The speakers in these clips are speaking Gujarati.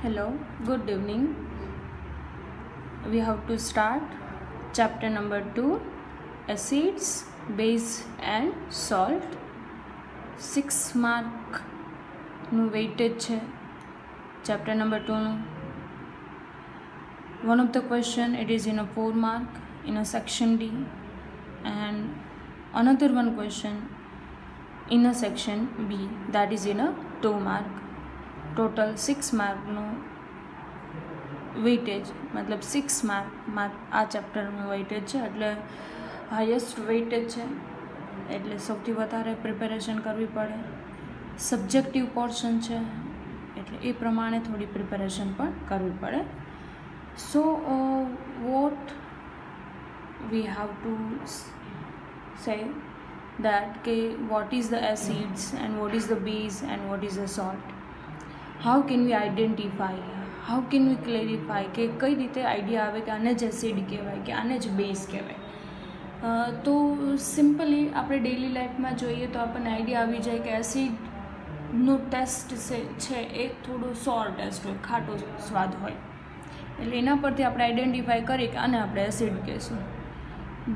Hello, good evening. We have to start chapter number 2, acids, base and salt. 6 mark નું weightage છે chapter number 2 નું. One of the question, it is in a 4 mark in a section D, and another one question in a section B, that is in a 2 mark. Total 6 માર્કનું વેઇટેજ, મતલબ 6 માર્ક આ ચેપ્ટરનું વેઇટેજ છે, એટલે હાઈએસ્ટ વેઇટેજ છે, એટલે સૌથી વધારે પ્રિપેરેશન કરવી પડે. સબ્જેક્ટિવ પોર્શન છે એટલે એ પ્રમાણે થોડી પ્રિપેરેશન પણ કરવી પડે. સો what we have to say that what is the acids and what is the base and what is the salt. How can we identify, how can we clarify કે કઈ રીતે આઈડિયા આવે કે આને જ એસિડ કહેવાય કે આને જ બેઝ કહેવાય. તો સિમ્પલી આપણે ડેઇલી લાઈફમાં જોઈએ તો આપણને આઈડિયા આવી જાય કે એસિડનો ટેસ્ટ છે એ થોડો સોર ટેસ્ટ હોય, ખાટો સ્વાદ હોય, એટલે એના પરથી આપણે આઈડેન્ટિફાઈ કરીએ કે આને આપણે એસિડ કહીશું.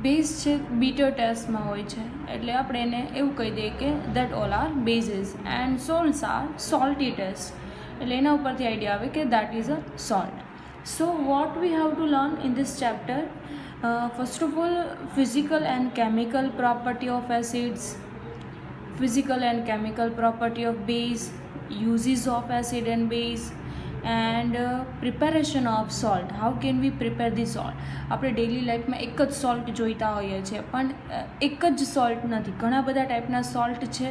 બેઝ છે બીટર ટેસ્ટમાં હોય છે, એટલે આપણે એને એવું કહી દઈએ કે that all are bases and salts are salty taste, એટલે એના ઉપરથી આઈડિયા આવે કે that is a salt. So what we have to learn in this chapter, first of all physical and chemical property of acids, physical and chemical property of base, uses of acid and base, and preparation of salt. How can we prepare the salt? આપણે ડેઇલી લાઈફમાં એક જ સોલ્ટ જોઈતા હોઈએ છીએ, પણ એક જ સોલ્ટ નથી, ઘણા બધા ટાઈપના સોલ્ટ છે.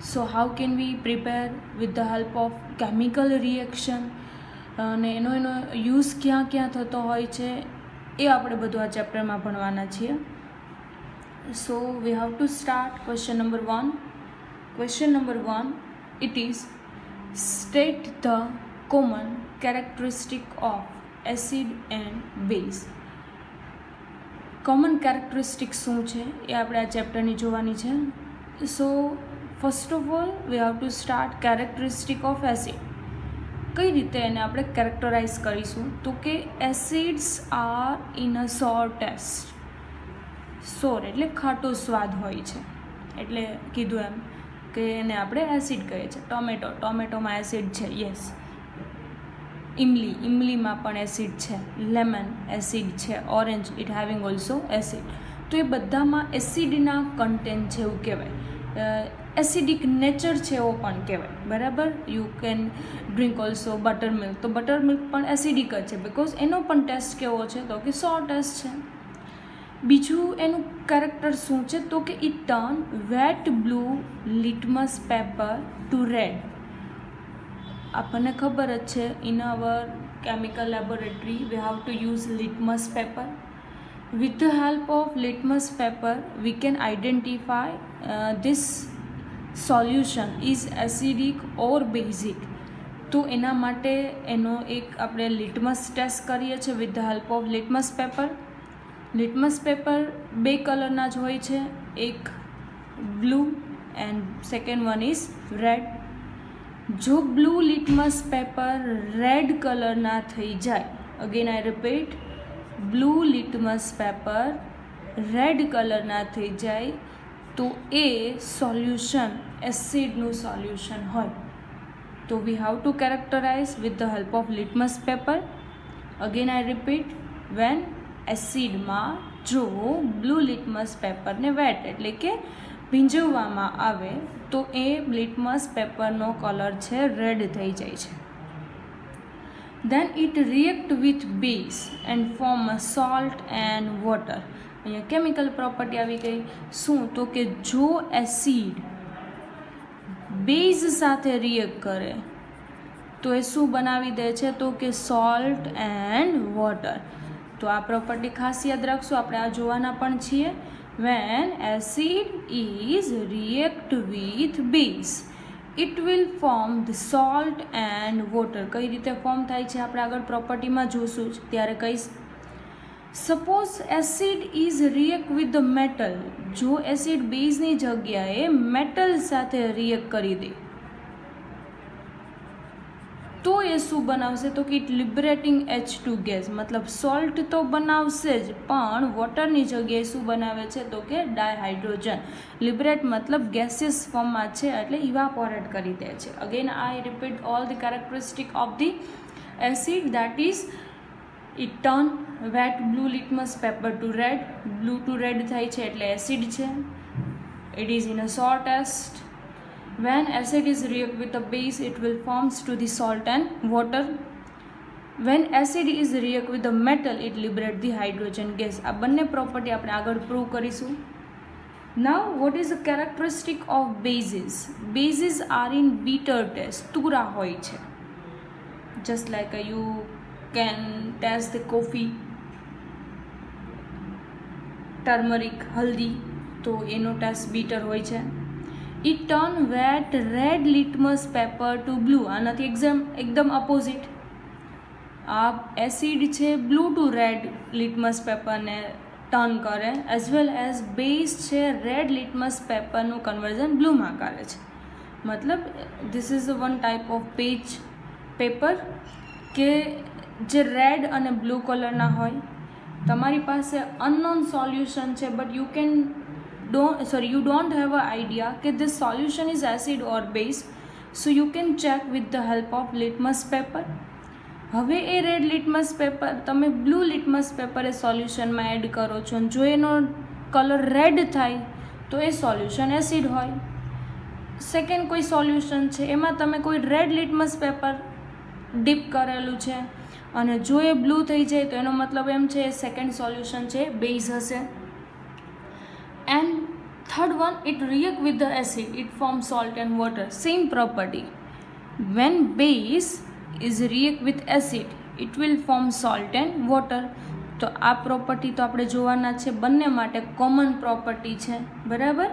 So how can we prepare with the help of chemical reaction, અને એનો યુઝ ક્યાં ક્યાં થતો હોય છે એ આપણે બધું આ ચેપ્ટરમાં ભણવાના છીએ. So we have to start question number 1. Question number 1, it is state the common characteristic of acid and base. Common characteristic શું છે એ આપણે આ ચેપ્ટરની જોવાની છે. So first of all V have to start characteristic of acid. કઈ રીતે એને આપણે કેરેક્ટરાઇઝ કરીશું, તો કે એસિડ્સ આર ઇન અ સોર ટેસ્ટ. સોર એટલે ખાટો સ્વાદ હોય છે, એટલે કીધું એમ કે એને આપણે એસિડ કહીએ છીએ. ટોમેટોમાં એસિડ છે, યસ. ઇમલીમાં પણ એસિડ છે, લેમન એસિડ છે, orange it having also acid. તો એ બધામાં એસિડના કન્ટેન્ટ છે એવું કહેવાય, એસિડિક નેચર છે એવો પણ કહેવાય, બરાબર. You can drink also butter milk, તો બટર મિલ્ક પણ એસિડિક જ છે, બિકોઝ એનો પણ ટેસ્ટ કેવો છે, તો કે સોર ટેસ્ટ છે. બીજું એનું કેરેક્ટર શું છે, તો કે it turn wet blue litmus paper to red. આપણને ખબર જ છે, in our chemical laboratory we have to use litmus paper. With the help of litmus paper we can identify this solution is acidic or basic. તો એના માટે એનો એક આપણે લિટમસ ટેસ્ટ કરીએ છીએ with the help of litmus paper. Litmus paper બે કલરના જ હોય છે, એક blue and second one is red. જો બ્લુ લિટમસ પેપર રેડ કલરના થઈ જાય, again I repeat, blue litmus paper red કલરના થઈ જાય તો એ સોલ્યુશન એસિડનું સોલ્યુશન હોય. તો we have to characterise with the help of litmus paper. Again I repeat, when એસિડમાં જો બ્લુ લિટમસ પેપરને વેટ એટલે કે ભીંજવવામાં આવે તો એ લિટમસ પેપરનો કલર છે રેડ થઈ જાય છે. Then it react with base and form a salt and water. અહીંયા કેમિકલ પ્રોપર્ટી આવી ગઈ. શું, તો કે જો એસિડ બેઝ સાથે રિએક્ટ કરે તો એ શું બનાવી દે છે, તો કે સોલ્ટ એન્ડ વોટર. તો આ પ્રોપર્ટી ખાસ યાદ રાખશું, આપણે આ જોવાના પણ છીએ. When acid is react with base it will form the salt and water. કઈ રીતે ફોર્મ થાય છે આપણે આગળ પ્રોપર્ટીમાં જોશું જ, ત્યારે કહીશ. Suppose acid is react with the metal. જો એસિડ બેઝની જગ્યાએ મેટલ સાથે રિએક્ટ કરી દે તો એ શું બનાવશે તો કે ઇટ લિબરેટિંગ H2 ગેસ, મતલબ સોલ્ટ તો બનાવશે જ પણ વોટરની જગ્યાએ શું બનાવે છે તો કે ડાયહાઇડ્રોજન. લિબરેટ મતલબ ગેસિયસ ફોર્મમાં છે એટલે ઇવાપોરેટ કરી દે છે. Again I repeat all the characteristic of the acid, that is it turn wet blue litmus paper to red, blue to red થાય છે એટલે એસિડ છે. ઇટ ઇઝ ઇન અ સોર test. When acid is react with a base, it will forms to the salt and water. When acid is react with a metal, it liberate the hydrogen gas. આ બંને પ્રોપર્ટી આપણે આગળ પ્રૂવ કરીશું. Now, what is the characteristic of bases? Bases are in bitter taste. તુરા હોય છે. Just like you can taste the coffee, turmeric, હલ્દી, તો એનો ટેસ્ટ બીટર હોય છે. It turn wet red litmus paper to blue. આનાથી એકદમ અપોઝિટ. આ એસિડ છે બ્લુ ટુ રેડ લિટમસ પેપરને ટર્ન કરે, એઝ વેલ એઝ બેઝ છે રેડ લિટમસ પેપરનું કન્વર્ઝન બ્લુમાં કરે છે. મતલબ this is one type of paper કે જે રેડ અને બ્લુ કલરના હોય. તમારી પાસે અનનોન સોલ્યુશન છે but you don't have an idea that this solution is acid or base, so you can check with the help of litmus paper. હવે એ રેડ લિટમસ પેપર તમે બ્લુ લિટમસ પેપર એ સોલ્યુશનમાં એડ કરો છો અને જો એનો કલર રેડ થાય તો એ સોલ્યુશન એસિડ હોય. સેકન્ડ કોઈ સોલ્યુશન છે એમાં તમે કોઈ રેડ લિટમસ પેપર ડીપ કરેલું છે અને જો એ બ્લુ થઈ જાય તો એનો મતલબ એમ છે એ સેકન્ડ સોલ્યુશન છે બેઝ હશે. And third one, it react with the acid, it forms salt and water. Same property. When base is react with acid, it will form salt and water. તો આ પ્રોપર્ટી તો આપણે જોવાના છે, બંને માટે કોમન પ્રોપર્ટી છે, બરાબર.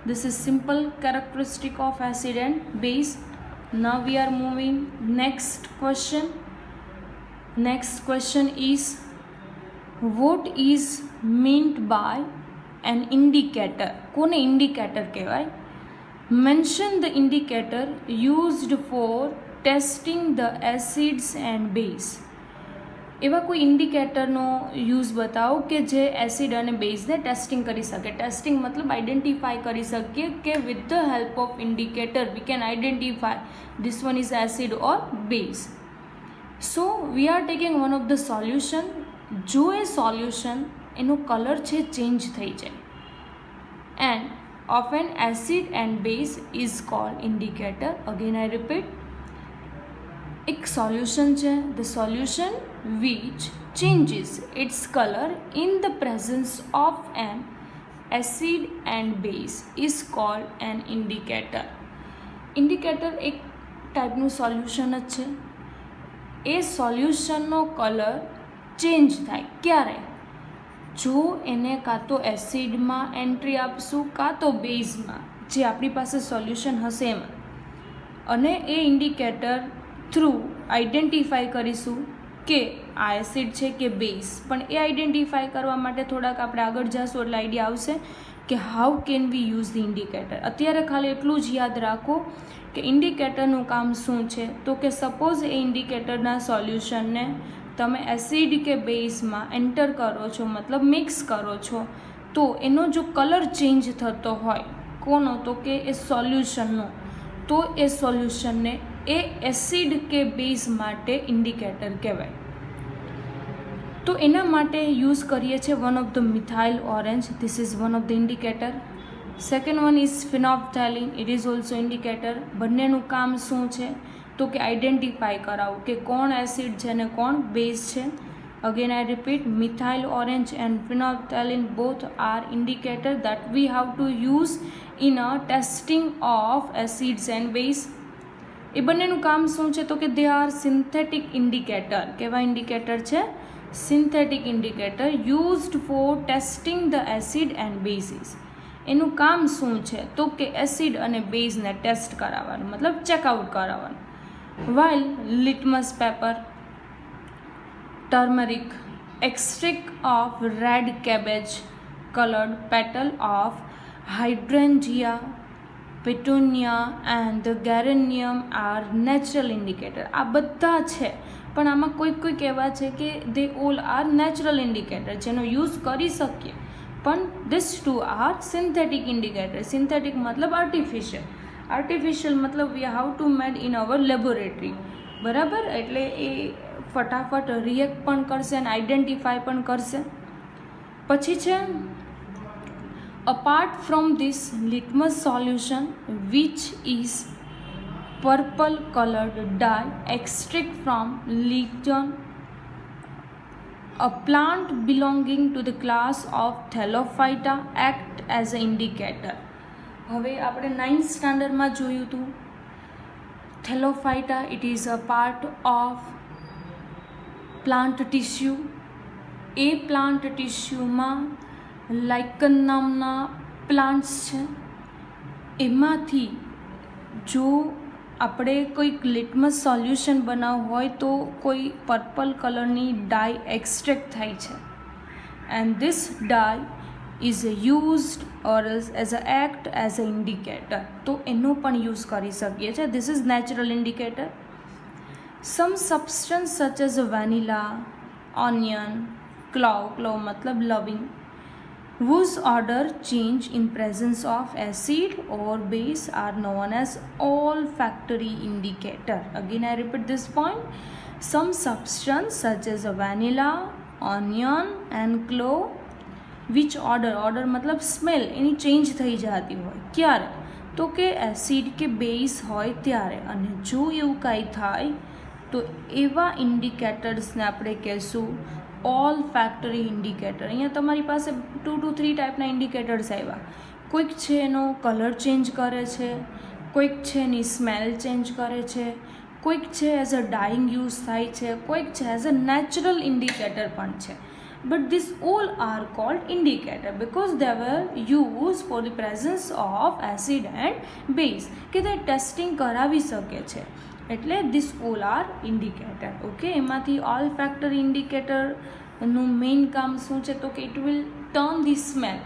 This is simple characteristic of acid and base. Now we are moving next question. Next question is, what is meant by an indicator? કોને ઇન્ડિકેટર કહેવાય? Mention the indicator used for testing the acids and base. એવા કોઈ ઇન્ડિકેટરનો યુઝ બતાવો કે જે એસિડ અને બેઝને ટેસ્ટિંગ કરી શકે. ટેસ્ટિંગ મતલબ આઈડેન્ટિફાઈ કરી શકીએ કે with the help of indicator we can identify this one is acid or base. So we are taking one of the solution. જો એ સોલ્યુશન એનો કલર છે ચેન્જ થઈ જાય and of an acid and base is called indicator. Again I repeat, એક સોલ્યુશન છે, the solution which changes its colour in the presence of an acid and base is called an indicator. Indicator એક ટાઈપનું સોલ્યુશન જ છે. એ સોલ્યુશનનો કલર ચેન્જ થાય ક્યારે? જો એને કાં તો એસિડમાં એન્ટ્રી આપશું કાં તો બેઝમાં, જે આપણી પાસે સોલ્યુશન હશે એમાં, અને એ ઇન્ડિકેટર થ્રુ આઈડેન્ટિફાઈ કરીશું કે આ એસિડ છે કે બેઝ. પણ એ આઈડેન્ટિફાઈ કરવા માટે થોડાક આપણે આગળ જઈશું એટલે આઈડિયા આવશે કે how can we use the indicator. અત્યારે ખાલી એટલું જ યાદ રાખો કે ઇન્ડિકેટરનું કામ શું છે. તો કે સપોઝ એ ઇન્ડિકેટરના સોલ્યુશનને તમે એસિડ કે બેઝમાં એન્ટર કરો છો, મતલબ મિક્સ કરો છો, તો એનો જો કલર ચેન્જ થતો હોય, કોનો? તો કે એ સોલ્યુશનનો, તો એ સોલ્યુશનને એ એસિડ કે બેઝ માટે ઇન્ડિકેટર કહેવાય. તો એના માટે યુઝ કરીએ છીએ one of the methyl orange. This is one of the indicator. Second one is phenolphthalein. It is also indicator. બંનેનું કામ શું છે? તો કે આઈડેન્ટિફાઈ કરાવું કે કોણ એસિડ છે અને કોણ બેઝ છે. Again I repeat, methyl orange and phenolphthalein both are indicator that we have to use in a testing of acids and base. એ બંનેનું કામ શું છે? તો કે દે આર સિન્થેટિક ઇન્ડિકેટર. કેવા ઇન્ડિકેટર છે? Synthetic indicator used four testing the acid and basis. એનું કામ શું છે? તો કે એસિડ અને બેઝને ટેસ્ટ કરાવવાનું, મતલબ ચેકઆઉટ કરાવવાનું. while litmus paper, turmeric, extract of red cabbage, colored petal of hydrangea, petunia and the geranium are natural indicator. આ બધા છે, પણ આમાં કોઈક એવા છે કે they all are natural indicator જેનો યુઝ કરી શકીએ, પણ this two are synthetic indicator. Synthetic મતલબ આર્ટિફિશિયલ મતલબ we have to made in our laboratory. બરાબર, એટલે એ ફટાફટ રિએક્ટ પણ કરશે અને આઈડેન્ટિફાય પણ કરશે. પછી છે apart from this litmus solution which is purple colored dye extract from lichen, a plant belonging to the class of Thallophyta act as an indicator. હવે આપણે 9th સ્ટાન્ડર્ડમાં જોયું હતું Thallophyta, it is a part of plant tissue. એ પ્લાન્ટ ટિશ્યુમાં લાઇકન નામના પ્લાન્ટ્સ છે. એમાંથી જો આપણે કોઈક લિટમસ સોલ્યુશન બનાવવું હોય તો કોઈ પર્પલ કલરની ડાય એક્સ્ટ્રેક્ટ થાય છે, and this dye is used or as a act as a indicator. તો એનો પણ યુઝ કરી શકીએ છીએ. This is natural indicator. Some substance such as vanilla, onion, clove मतलब लविंग, whose order change in presence of acid or base are known as olfactory indicator. Again I repeat this point. Some substance such as vanilla, onion and clove which order मतलब smell એની ચેન્જ થઈ જતી હોય ક્યારે? તો કે એસિડ કે બેઝ હોય ત્યારે. અને જો એવું કાંઈ થાય તો એવા ઇન્ડિકેટર્સને આપણે કહેશું ઓલ ફેક્ટરી ઇન્ડિકેટર. અહીંયા તમારી પાસે 2 to 3 ટાઈપના ઇન્ડિકેટર્સ આવ્યા. કોઈક છે એનો કલર ચેન્જ કરે છે, કોઈક છે એની સ્મેલ ચેન્જ કરે છે, કોઈક છે એઝ અ ડાઇંગ યુઝ થાય છે, કોઈક છે એઝ અ નેચરલ ઇન્ડિકેટર પણ છે. But this all are called indicator because they were use for the presence of acid and base, કે તે ટેસ્ટિંગ કરાવી શકે છે. એટલે this all are indicator. Okay, એમાંથી ઓલ ફેક્ટરી ઇન્ડિકેટરનું મેઇન કામ શું છે? તો કે it will turn the smell.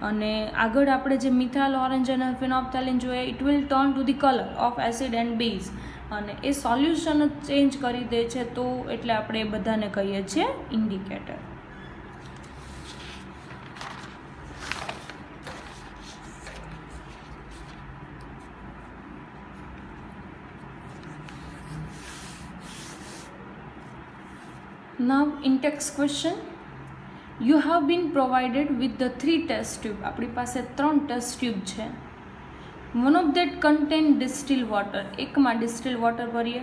અને આગળ આપણે જે મિથાઇલ ઓરેન્જ અને ફિનોપ્થેલિન જોઈએ, it will turn to the colour of acid and base. અને એ સોલ્યુશન ચેન્જ કરી દે છે, તો એટલે આપણે એ બધાને કહીએ છીએ indicator. Now in text question, you have been provided with the 3 test tube. આપણી પાસે 3 test tube છે. One of that contain distilled water. એકમાં distilled water ભરીએ,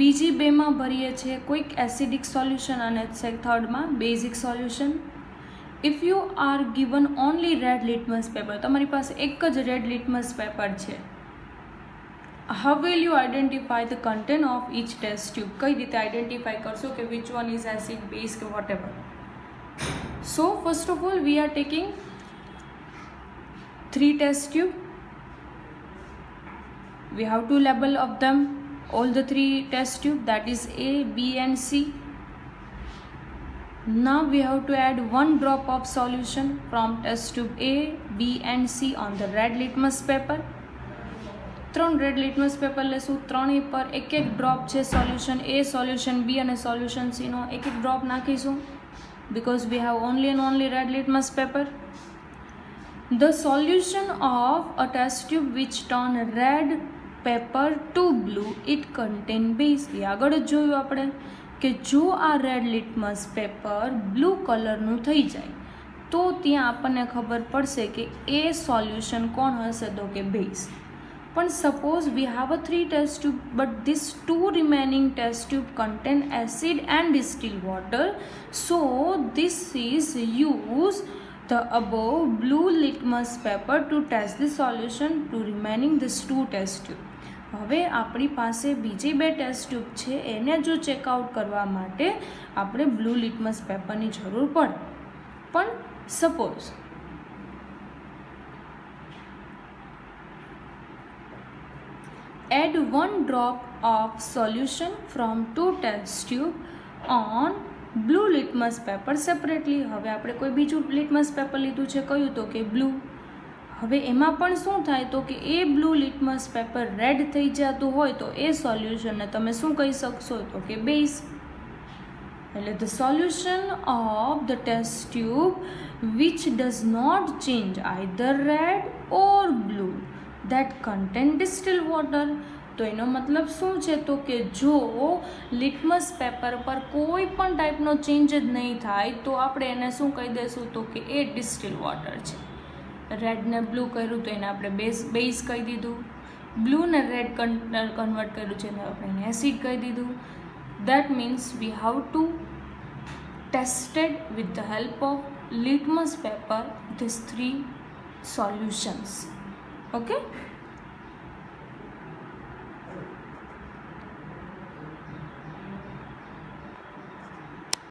બીજી બેમાં ભરીએ છીએ કોઈક એસિડિક સોલ્યુશન અને થર્ડમાં basic solution. If you are given only red litmus paper, તમારી પાસે એક જ રેડ લિટમસ પેપર છે, how will you identify the content of each test tube? કઈ રીતે આઈડેન્ટિફાઈ કરશો કે which one is acid, base કે whatever? So first of all we are taking 3 test tube. We have to label of them all the 3 test tube, that is A, B and C. Now we have to add 1 drop of solution from test tube A, B and C on the red litmus paper. 3 red litmus paper લેશું, 3 પર એક ડ્રોપ છે સોલ્યુશન A, સોલ્યુશન B અને સોલ્યુશન C નો એક ડ્રોપ નાખીશું, because we have only and only red litmus paper. The solution of a test tube which turn red paper to blue, it contain base. આગળ જ જોયું આપણે કે જો આ રેડ લિટમસ પેપર બ્લુ કલરનું થઈ જાય તો ત્યાં આપણને ખબર પડશે કે એ સોલ્યુશન કોણ હશે? તો કે base. But suppose we have a 3 test tube, but these 2 remaining test tube contain acid and distilled water, so this is use the above blue litmus paper to test the solution to remaining these 2 test tube. હવે આપણી પાસે બીજી 2 ટેસ્ટ ટ્યુબ છે, એને જો ચેકઆઉટ કરવા માટે આપણે બ્લુ લિટમસ પેપરની જરૂર પડે. પણ suppose add 1 drop of solution from 2 test tube on blue litmus paper separately. હવે આપણે કોઈ બીજું લિટમસ પેપર લીધું છે, કયું? તો કે બ્લુ. હવે એમાં પણ શું થાય તો કે એ બ્લુ લિટમસ પેપર રેડ થઈ જતું હોય તો એ સોલ્યુશનને તમે શું કહી શકશો તો કે બેઝ. એટલે the solution of the test tube which does not change either red or blue that contain distil water. તો એનો મતલબ શું છે તો કે જો લિટમસ પેપર પર કોઈ પણ ટાઈપનો ચેન્જ જ નહીં થાય તો આપણે એને શું કહી દઈશું તો કે એ ડિસ્ટિલ વોટર છે. રેડને બ્લુ કર્યું તો એને આપણે બેઝ કહી દીધું, બ્લુને રેડ કન્વર્ટ કર્યું છે એને આપણે એને એસિડ કહી દીધું. That means we have to tested with the help of litmus paper these 3 solutions. Okay.